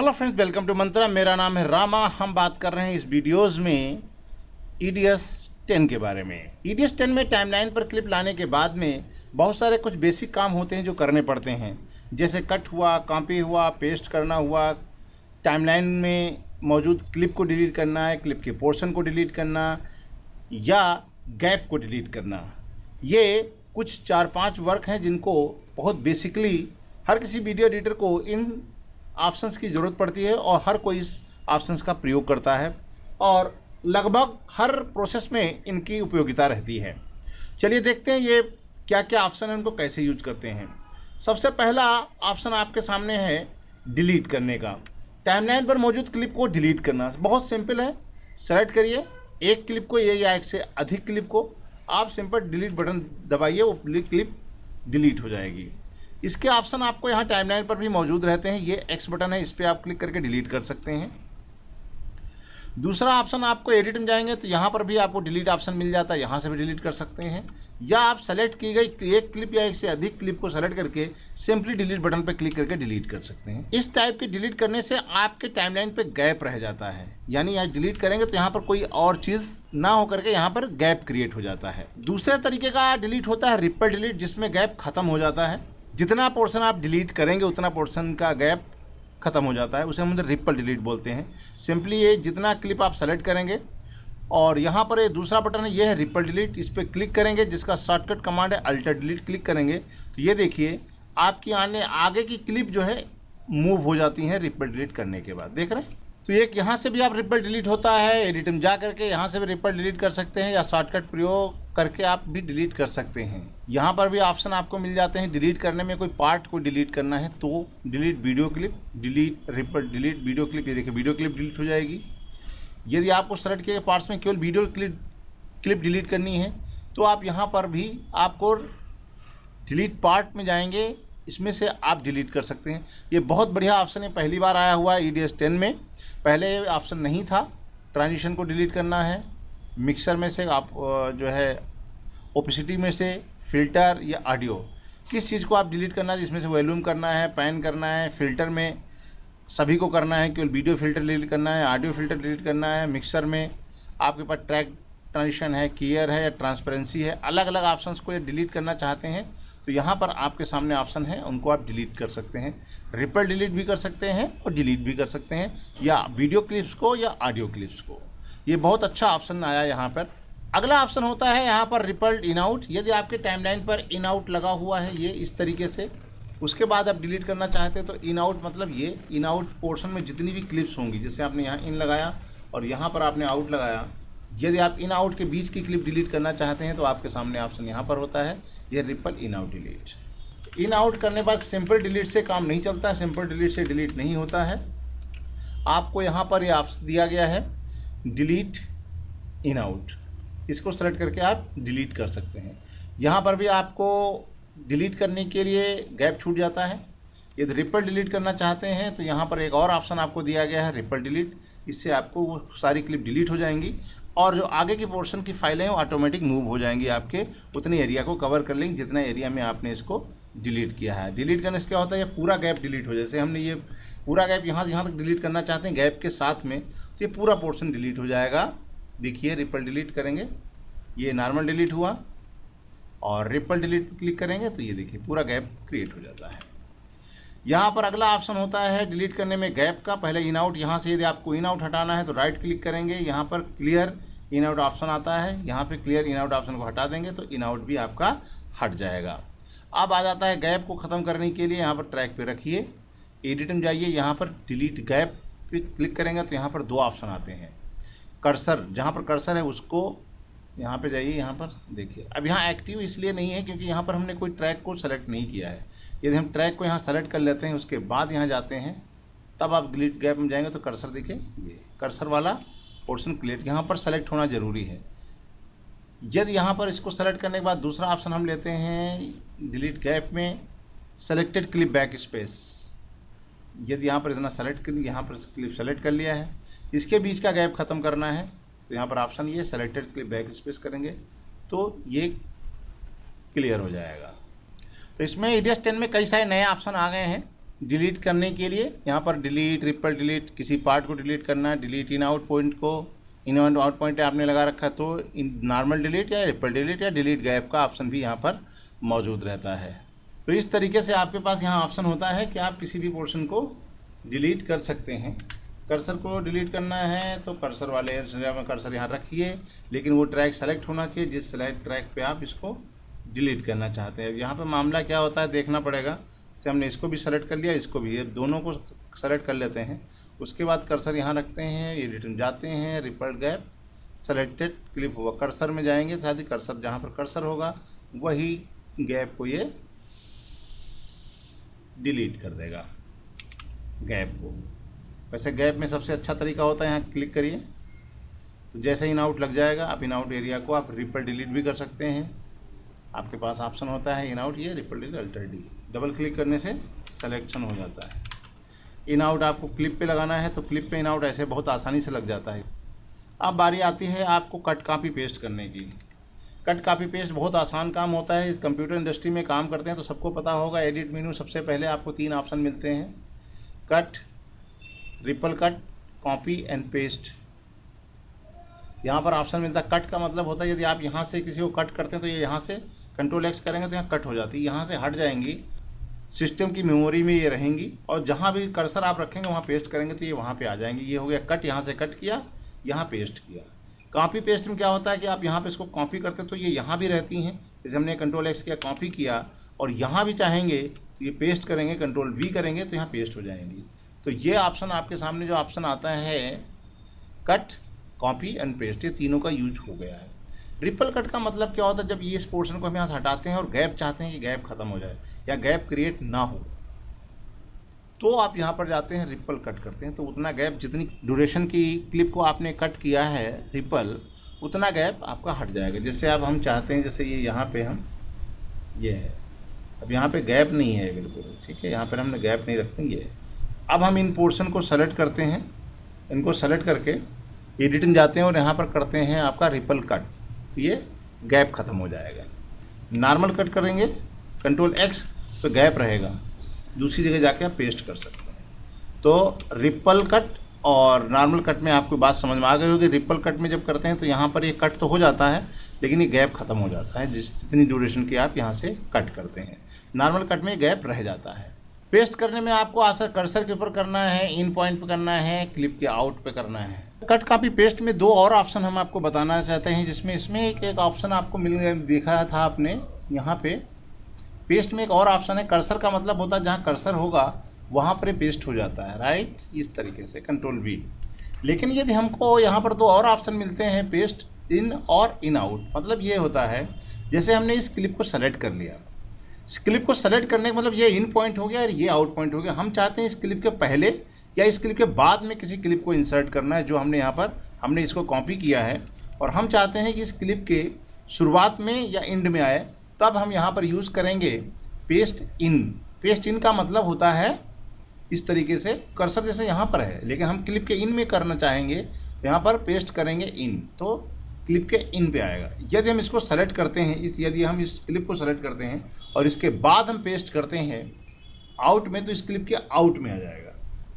Hello friends, welcome to मंत्रा। मेरा नाम है रामा। हम बात कर रहे हैं इस वीडियोस में EDS 10 के बारे में। EDS 10 में टाइमलाइन पर क्लिप लाने के बाद में बहुत सारे कुछ बेसिक काम होते हैं जो करने पड़ते हैं, जैसे कट हुआ, कॉपी हुआ, पेस्ट करना हुआ, टाइमलाइन में मौजूद क्लिप को डिलीट करना है, क्लिप के पोर्शन को डिलीट करना या गैप को डिलीट करना। ये कुछ 4-5 वर्क हैं जिनको बहुत बेसिकली हर किसी वीडियो एडिटर को इन ऑप्शंस की ज़रूरत पड़ती है और हर कोई इस ऑप्शंस का प्रयोग करता है और लगभग हर प्रोसेस में इनकी उपयोगिता रहती है। चलिए देखते हैं ये क्या क्या ऑप्शन है, उनको कैसे यूज करते हैं। सबसे पहला ऑप्शन आपके सामने है डिलीट करने का। टाइमलाइन पर मौजूद क्लिप को डिलीट करना बहुत सिंपल है। सेलेक्ट करिए एक क्लिप को या एक से अधिक क्लिप को, आप सिंपल डिलीट बटन दबाइए, वो क्लिप डिलीट हो जाएगी। इसके ऑप्शन आपको यहाँ टाइमलाइन पर भी मौजूद रहते हैं। ये एक्स बटन है, इस पर आप क्लिक करके डिलीट कर सकते हैं। दूसरा ऑप्शन आपको एडिट में जाएंगे तो यहाँ पर भी आपको डिलीट ऑप्शन मिल जाता है, यहाँ से भी डिलीट कर सकते हैं। या आप सेलेक्ट की गई एक क्लिप या एक से अधिक क्लिप को सेलेक्ट करके सिंपली डिलीट बटन पर क्लिक करके डिलीट कर सकते हैं। इस टाइप के डिलीट करने से आपके टाइमलाइन पे गैप रह जाता है, यानी यहाँ डिलीट करेंगे तो यहाँ पर कोई और चीज़ ना हो करके यहाँ पर गैप क्रिएट हो जाता है। दूसरे तरीके का डिलीट होता है रिपल डिलीट, जिसमें गैप खत्म हो जाता है। जितना पोर्शन आप डिलीट करेंगे उतना पोर्शन का गैप खत्म हो जाता है, उसे हम रिपल डिलीट बोलते हैं। सिंपली ये जितना क्लिप आप सेलेक्ट करेंगे और यहाँ पर ये दूसरा बटन है, ये है रिपल डिलीट। इस पर क्लिक करेंगे, जिसका शॉर्टकट कमांड है अल्टर डिलीट। क्लिक करेंगे तो ये देखिए आपकी आगे की क्लिप जो है मूव हो जाती हैं रिपल डिलीट करने के बाद। देख रहे हैं? तो एक यहाँ से भी आप रिपल डिलीट होता है, एडिट में जा करके यहाँ से भी रिपल डिलीट कर सकते हैं या शॉर्टकट प्रयोग करके आप भी डिलीट कर सकते हैं। यहाँ पर भी ऑप्शन आपको मिल जाते हैं डिलीट करने में। कोई पार्ट को डिलीट करना है तो delete video clip, delete ripple delete video clip. ये देखिए वीडियो क्लिप डिलीट हो जाएगी। यदि आपको सेलेक्ट किए पार्ट्स में केवल वीडियो क्लिप डिलीट करनी है तो आप यहाँ पर भी आपको डिलीट पार्ट में जाएंगे, इसमें से आप डिलीट कर सकते हैं। ये बहुत बढ़िया ऑप्शन है, पहली बार आया हुआ है EDS 10 में। पहले ये ऑप्शन नहीं था। ट्रांजिशन को डिलीट करना है, मिक्सर में से आप जो है ओपेसिटी में से, फ़िल्टर या ऑडियो, किस चीज़ को आप डिलीट करना है, जिसमें से वॉल्यूम करना है, पैन करना है, फ़िल्टर में सभी को करना है, केवल वीडियो फ़िल्टर डिलीट करना है, ऑडियो फ़िल्टर डिलीट करना है, मिक्सर में आपके पास ट्रैक ट्रांजिशन है, क्लियर है या ट्रांसपेरेंसी है। अलग अलग ऑप्शंस को ये डिलीट करना चाहते हैं तो यहाँ पर आपके सामने ऑप्शन है, उनको आप डिलीट कर सकते हैं। रिपल डिलीट भी कर सकते हैं और डिलीट भी कर सकते हैं, या वीडियो क्लिप्स को या ऑडियो क्लिप्स को। ये बहुत अच्छा ऑप्शन आया यहाँ पर। अगला ऑप्शन होता है यहाँ पर रिपल्ड इन आउट। यदि आपके टाइमलाइन पर इन आउट लगा हुआ है ये इस तरीके से, उसके बाद आप डिलीट करना चाहते हैं तो इन आउट मतलब ये इन आउट पोर्शन में जितनी भी क्लिप्स होंगी, जैसे आपने यहाँ इन लगाया और यहाँ पर आपने आउट लगाया, यदि आप इन आउट के बीच की क्लिप डिलीट करना चाहते हैं तो आपके सामने ऑप्शन यहाँ पर होता है, ये ripple in out delete. In out करने के बाद सिंपल डिलीट से काम नहीं चलता है, सिंपल डिलीट से डिलीट नहीं होता है। आपको यहाँ पर ये ऑप्शन दिया गया है डिलीट इन आउट, इसको सेलेक्ट करके आप डिलीट कर सकते हैं। यहाँ पर भी आपको डिलीट करने के लिए गैप छूट जाता है। यदि रिपल डिलीट करना चाहते हैं तो यहाँ पर एक और ऑप्शन आपको दिया गया है रिपल डिलीट, इससे आपको वो सारी क्लिप डिलीट हो जाएंगी और जो आगे की पोर्शन की फाइलें हैं वो ऑटोमेटिक मूव हो जाएंगी, आपके उतने एरिया को कवर कर लेंगे जितना एरिया में आपने इसको डिलीट किया है। डिलीट करने से क्या होता है, ये पूरा गैप डिलीट हो, जैसे हमने ये पूरा गैप यहाँ से यहाँ तक डिलीट करना चाहते हैं गैप के साथ में, तो ये पूरा पोर्शन डिलीट हो जाएगा। देखिए रिपल डिलीट करेंगे, ये नॉर्मल डिलीट हुआ और रिपल डिलीट क्लिक करेंगे तो ये देखिए पूरा गैप क्रिएट हो जाता है। यहाँ पर अगला ऑप्शन होता है डिलीट करने में गैप का। पहले इन आउट, यहाँ से यदि आपको इन आउट हटाना है तो राइट क्लिक करेंगे, यहाँ पर क्लियर इन आउट ऑप्शन आता है, यहाँ पे क्लियर इन आउट ऑप्शन को हटा देंगे तो इन आउट भी आपका हट जाएगा। अब आ जाता है गैप को ख़त्म करने के लिए, यहाँ पर ट्रैक पे रखिए, एडिट में जाइए, यहाँ पर डिलीट गैप पे क्लिक करेंगे तो यहाँ पर दो ऑप्शन आते हैं। कर्सर, जहाँ पर कर्सर है उसको यहाँ पे जाइए, यहाँ पर देखिए। अब यहाँ एक्टिव इसलिए नहीं है क्योंकि यहाँ पर हमने कोई ट्रैक को सेलेक्ट नहीं किया है। यदि हम ट्रैक को यहाँ सेलेक्ट कर लेते हैं उसके बाद यहाँ जाते हैं तब आप डिलीट गैप में जाएंगे तो कर्सर देखिए, ये कर्सर वाला पोर्शन क्लियर यहाँ पर सेलेक्ट होना ज़रूरी है। यदि यहाँ पर इसको सेलेक्ट करने के बाद दूसरा ऑप्शन हम लेते हैं डिलीट गैप में सेलेक्टेड क्लिप बैक स्पेस। यदि यहाँ पर इतना सेलेक्ट कर, यहाँ पर क्लिप सेलेक्ट कर लिया है, इसके बीच का गैप ख़त्म करना है तो यहाँ पर ऑप्शन ये सेलेक्टेड क्लिप बैक स्पेस करेंगे तो ये क्लियर हो जाएगा। तो इसमें EDS 10 में कई सारे नए ऑप्शन आ गए हैं डिलीट करने के लिए यहाँ पर डिलीट, रिपल डिलीट, किसी पार्ट को डिलीट करना है, डिलीट इन आउट पॉइंट को, इन आउट पॉइंट आपने लगा रखा है तो इन नॉर्मल डिलीट या रिपल डिलीट या डिलीट गैप का ऑप्शन भी यहाँ पर मौजूद रहता है। तो इस तरीके से आपके पास यहाँ ऑप्शन होता है कि आप किसी भी पोर्शन को डिलीट कर सकते हैं। कर्सर को डिलीट करना है तो कर्सर वाले एरिया में कर्सर यहाँ रखिए, लेकिन वो ट्रैक सेलेक्ट होना चाहिए जिस सेलेक्ट ट्रैक पे आप इसको डिलीट करना चाहते हैं। यहाँ पे मामला क्या होता है देखना पड़ेगा। जैसे हमने इसको भी सेलेक्ट कर लिया, इसको भी, ये दोनों को सेलेक्ट कर लेते हैं। उसके बाद कर्सर यहाँ रखते हैं, एडिट में जाते हैं, रिपल गैप सेलेक्टेड क्लिप हुआ, कर्सर में जाएंगे, साथ ही कर्सर जहाँ पर कर्सर होगा वही गैप को ये डिलीट कर देगा, गैप को। वैसे गैप में सबसे अच्छा तरीका होता है, यहाँ क्लिक करिए तो जैसे इन आउट लग जाएगा, आप इन आउट एरिया को आप रिपल डिलीट भी कर सकते हैं। आपके पास ऑप्शन होता है इन आउट, ये ripple delete alter D, double click करने से सिलेक्शन हो जाता है। इन आउट आपको क्लिप पे लगाना है तो क्लिप पे इन आउट ऐसे बहुत आसानी से लग जाता है। अब बारी आती है आपको कट कॉपी पेस्ट करने की। कट कॉपी पेस्ट बहुत आसान काम होता है। कंप्यूटर इंडस्ट्री में काम करते हैं तो सबको पता होगा, एडिट मेन्यू सबसे पहले आपको 3 ऑप्शन मिलते हैं, cut, ripple cut, copy and paste. यहाँ पर ऑप्शन मिलता है कट का मतलब होता है यदि आप यहाँ से किसी को कट करते हैं तो ये यहाँ से कंट्रोल एक्स करेंगे तो यहाँ कट हो जाती है, यहाँ से हट जाएंगी, सिस्टम की मेमोरी में ये रहेंगी और जहाँ भी कर्सर आप रखेंगे वहाँ पेस्ट करेंगे तो ये वहाँ पे आ जाएंगी। ये हो गया कट, यहाँ से कट किया, यहाँ पेस्ट किया। कॉपी पेस्ट में क्या होता है कि आप यहाँ पे इसको कॉपी करते हैं तो ये यहाँ भी रहती हैं, जैसे हमने कंट्रोल एक्स किया, कॉपी किया, और यहाँ भी चाहेंगे तो ये पेस्ट करेंगे, कंट्रोल वी करेंगे तो यहाँ पेस्ट हो जाएंगी। तो ये ऑप्शन आपके सामने जो ऑप्शन आता है कट, कॉपी एंड पेस्ट, ये तीनों का यूज हो गया है। रिपल कट का मतलब क्या होता है, जब ये इस पोर्शन को हम यहाँ से हटाते हैं और गैप चाहते हैं कि गैप खत्म हो जाए या गैप क्रिएट ना हो, तो आप यहाँ पर जाते हैं, रिपल कट करते हैं, तो उतना गैप, जितनी ड्यूरेशन की क्लिप को आपने कट किया है रिपल, उतना गैप आपका हट जाएगा। जैसे अब हम चाहते हैं, जैसे ये यहाँ पे हम, ये है, अब यहाँ पे गैप नहीं है बिल्कुल, ठीक है, यहाँ पर हमने गैप नहीं रखते, ये। अब हम इन पोर्शन को सेलेक्ट करते हैं, इनको सेलेक्ट करके एडिट में जाते हैं और यहाँ पर करते हैं आपका रिपल कट, तो ये गैप ख़त्म हो जाएगा। नॉर्मल कट करेंगे कंट्रोल एक्स तो गैप रहेगा, दूसरी जगह जाके आप पेस्ट कर सकते हैं। तो रिपल कट और नॉर्मल कट में आपको बात समझ में आ गई होगी। रिपल कट में जब करते हैं तो यहाँ पर ये कट तो हो जाता है लेकिन ये गैप ख़त्म हो जाता है जितनी ड्यूरेशन की आप यहाँ से कट करते हैं। नॉर्मल कट में गैप रह जाता है। पेस्ट करने में आपको आसर कर्सर के ऊपर करना है, इन पॉइंट पे करना है, क्लिप के आउट पे करना है। कट कॉपी पेस्ट में 2 और ऑप्शन हम आपको बताना चाहते हैं, जिसमें इसमें एक ऑप्शन आपको देखा था आपने यहाँ पे। पेस्ट में एक और ऑप्शन है, कर्सर का मतलब होता है जहाँ कर्सर होगा वहाँ पर पेस्ट हो जाता है, राइट, इस तरीके से कंट्रोल वी। लेकिन यदि हमको यहाँ पर 2 और ऑप्शन मिलते हैं, पेस्ट इन और इन आउट। मतलब ये होता है जैसे हमने इस क्लिप को सेलेक्ट कर लिया, इस क्लिप को सेलेक्ट करने का मतलब ये इन पॉइंट हो गया और ये आउट पॉइंट हो गया। हम चाहते हैं इस क्लिप के पहले या इस क्लिप के बाद में किसी क्लिप को इंसर्ट करना है, जो हमने यहाँ पर हमने इसको कॉपी किया है, और हम चाहते हैं कि इस क्लिप के शुरुआत में या एंड में आए, तब हम यहाँ पर यूज़ करेंगे पेस्ट इन। पेस्ट इन का मतलब होता है इस तरीके से, कर्सर जैसे यहाँ पर है लेकिन हम क्लिप के इन में करना चाहेंगे तो यहाँ पर पेस्ट करेंगे इन, तो क्लिप के इन पे आएगा। यदि हम इसको सेलेक्ट करते हैं, यदि हम इस क्लिप को सेलेक्ट करते हैं और इसके बाद हम पेस्ट करते हैं आउट में, तो इस क्लिप के आउट में आ जाएगा।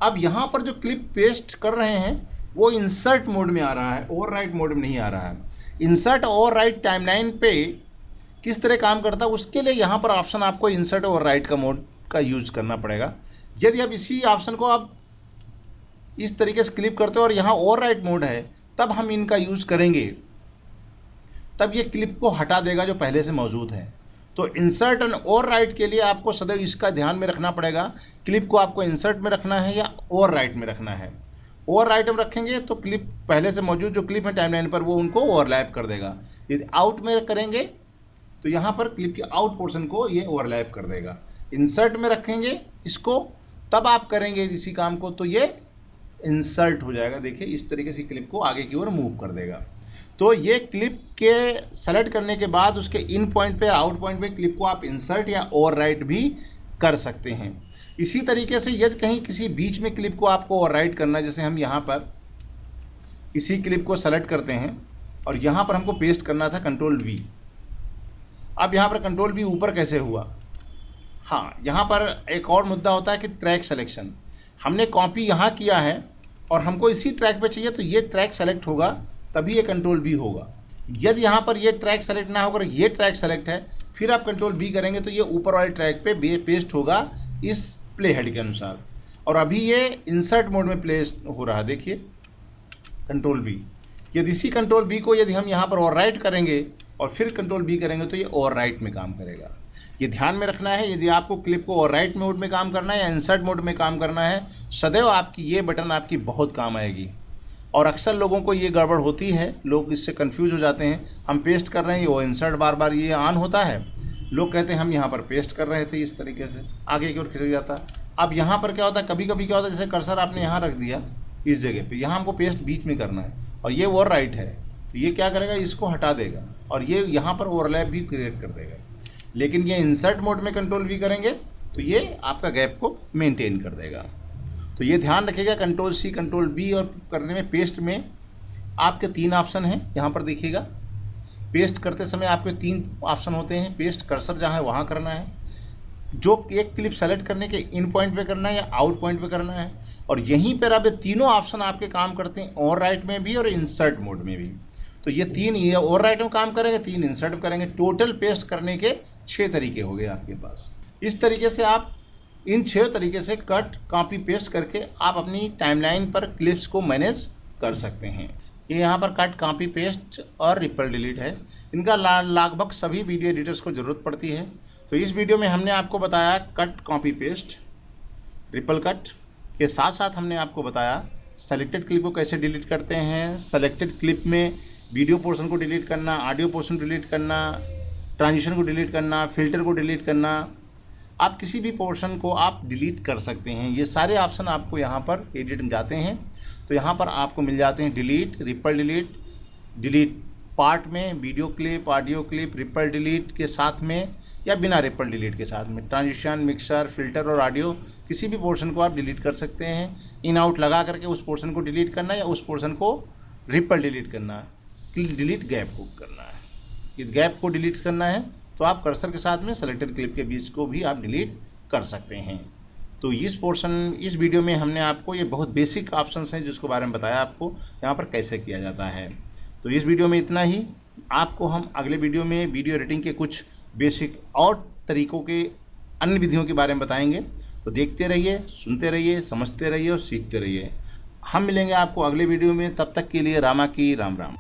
अब यहाँ पर जो क्लिप पेस्ट कर रहे हैं वो इंसर्ट मोड में आ रहा है, ओवरराइट मोड में नहीं आ रहा है। इंसर्ट ओवरराइट टाइमलाइन पे किस तरह काम करता है, उसके लिए यहाँ पर ऑप्शन आपको इंसर्ट ओवरराइट का मोड का यूज करना पड़ेगा। यदि आप इसी ऑप्शन को आप इस तरीके से क्लिप करते हो और यहाँ ओवरराइट मोड है, तब हम इनका यूज करेंगे, तब ये क्लिप को हटा देगा जो पहले से मौजूद है। तो इंसर्ट एंड ओवरराइट के लिए आपको सदैव इसका ध्यान में रखना पड़ेगा, क्लिप को आपको इंसर्ट में रखना है या ओवरराइट में रखना है। ओवरराइट में रखेंगे तो क्लिप पहले से मौजूद जो क्लिप है टाइमलाइन पर वो उनको ओवरलैप कर देगा। यदि आउट में करेंगे तो यहाँ पर क्लिप के आउट पोर्शन को ये ओवरलैप कर देगा। इंसर्ट में रखेंगे इसको, तब आप करेंगे इसी काम को तो ये इंसर्ट हो जाएगा। देखिए इस तरीके से क्लिप को आगे की ओर मूव कर देगा। तो ये क्लिप के सेलेक्ट करने के बाद उसके इन पॉइंट पे आउट पॉइंट पे क्लिप को आप इंसर्ट या ओवरराइट भी कर सकते हैं। इसी तरीके से यदि कहीं किसी बीच में क्लिप को आपको ओवरराइट करना है, जैसे हम यहाँ पर इसी क्लिप को सेलेक्ट करते हैं और यहाँ पर हमको पेस्ट करना था कंट्रोल वी। अब यहाँ पर कंट्रोल वी ऊपर कैसे हुआ, हाँ, यहाँ पर एक और मुद्दा होता है कि ट्रैक सिलेक्शन। हमने कॉपी यहाँ किया है और हमको इसी ट्रैक पे चाहिए, तो ये ट्रैक सेलेक्ट होगा तभी ये कंट्रोल बी होगा। यदि यहाँ पर ये ट्रैक सेलेक्ट ना होकर ये ट्रैक सेलेक्ट है, फिर आप कंट्रोल बी करेंगे तो ये ऊपर वाले ट्रैक पे पेस्ट होगा इस प्ले हेड के अनुसार। और अभी ये इंसर्ट मोड में प्लेस हो रहा है, देखिए कंट्रोल बी। यदि इसी कंट्रोल बी को यदि हम यहाँ पर ओवरराइट करेंगे और फिर कंट्रोल बी करेंगे तो ये ओवरराइट में काम करेगा। ये ध्यान में रखना है, यदि आपको क्लिप को ओवरराइट मोड में काम करना है या इंसर्ट मोड में काम करना है, सदैव आपकी ये बटन आपकी बहुत काम आएगी। और अक्सर लोगों को ये गड़बड़ होती है, लोग इससे कंफ्यूज हो जाते हैं। हम पेस्ट कर रहे हैं, वो इंसर्ट बार बार ये ऑन होता है, लोग कहते हैं हम यहाँ पर पेस्ट कर रहे थे, इस तरीके से आगे की ओर खिसक जाता है। अब यहाँ पर क्या होता है, कभी कभी क्या होता है, जैसे कर्सर आपने यहाँ रख दिया इस जगह पे, यहाँ हमको पेस्ट बीच में करना है और ये ओवरराइट है, तो ये क्या करेगा, इसको हटा देगा और ये यहाँ पर ओवरलैप भी क्रिएट कर देगा। लेकिन ये इंसर्ट मोड में कंट्रोल वी करेंगे तो ये आपका गैप को मेंटेन कर देगा। तो ये ध्यान रखिएगा, कंट्रोल सी कंट्रोल बी और करने में पेस्ट में आपके 3 ऑप्शन हैं। यहाँ पर देखिएगा, पेस्ट करते समय आपके 3 ऑप्शन होते हैं। पेस्ट कर्सर जहाँ है वहाँ करना है, जो एक क्लिप सेलेक्ट करने के इन पॉइंट पे करना है या आउट पॉइंट पे करना है, और यहीं पर आप ये तीनों ऑप्शन आपके काम करते हैं, ओवरराइट में भी और इंसर्ट मोड में भी। तो ये 3 ये ओवरराइट में काम करेंगे, 3 इंसर्ट में करेंगे। टोटल पेस्ट करने के 6 तरीके हो गए आपके पास। इस तरीके से आप इन 6 तरीके से कट कॉपी पेस्ट करके आप अपनी टाइमलाइन पर क्लिप्स को मैनेज कर सकते हैं। ये यहाँ पर कट कॉपी पेस्ट और रिपल डिलीट है, इनका लगभग सभी वीडियो एडिटर्स को ज़रूरत पड़ती है। तो इस वीडियो में हमने आपको बताया cut copy paste ripple cut के साथ साथ हमने आपको बताया सेलेक्टेड क्लिप को कैसे डिलीट करते हैं। सेलेक्टेड क्लिप में वीडियो पोर्शन को डिलीट करना, ऑडियो पोर्शन डिलीट करना, ट्रांजिशन को डिलीट करना, फिल्टर को डिलीट करना, आप किसी भी पोर्शन को आप डिलीट कर सकते हैं। ये सारे ऑप्शन आपको यहाँ पर एडिट में जाते हैं तो यहाँ पर आपको मिल जाते हैं delete, ripple delete, delete part में, video clip, audio clip, ripple delete के साथ में या बिना रिपल डिलीट के साथ में, ट्रांजिशन, मिक्सर, फिल्टर और ऑडियो, किसी भी पोर्शन को आप डिलीट कर सकते हैं। इन आउट लगा करके उस पोर्शन को डिलीट करना या उस पोर्शन को रिपल डिलीट करना, डिलीट गैप को करना है। इस गैप को डिलीट करना है तो आप कर्सर के साथ में सेलेक्टेड क्लिप के बीच को भी आप डिलीट कर सकते हैं। तो इस वीडियो में हमने आपको ये बहुत बेसिक ऑप्शंस हैं जिसके बारे में बताया आपको यहाँ पर कैसे किया जाता है। तो इस वीडियो में इतना ही। आपको हम अगले वीडियो में वीडियो एडिटिंग के कुछ बेसिक और तरीकों के अन्य विधियों के बारे में बताएंगे। तो देखते रहिए, सुनते रहिए, समझते रहिए और सीखते रहिए। हम मिलेंगे आपको अगले वीडियो में, तब तक के लिए रामा की राम राम।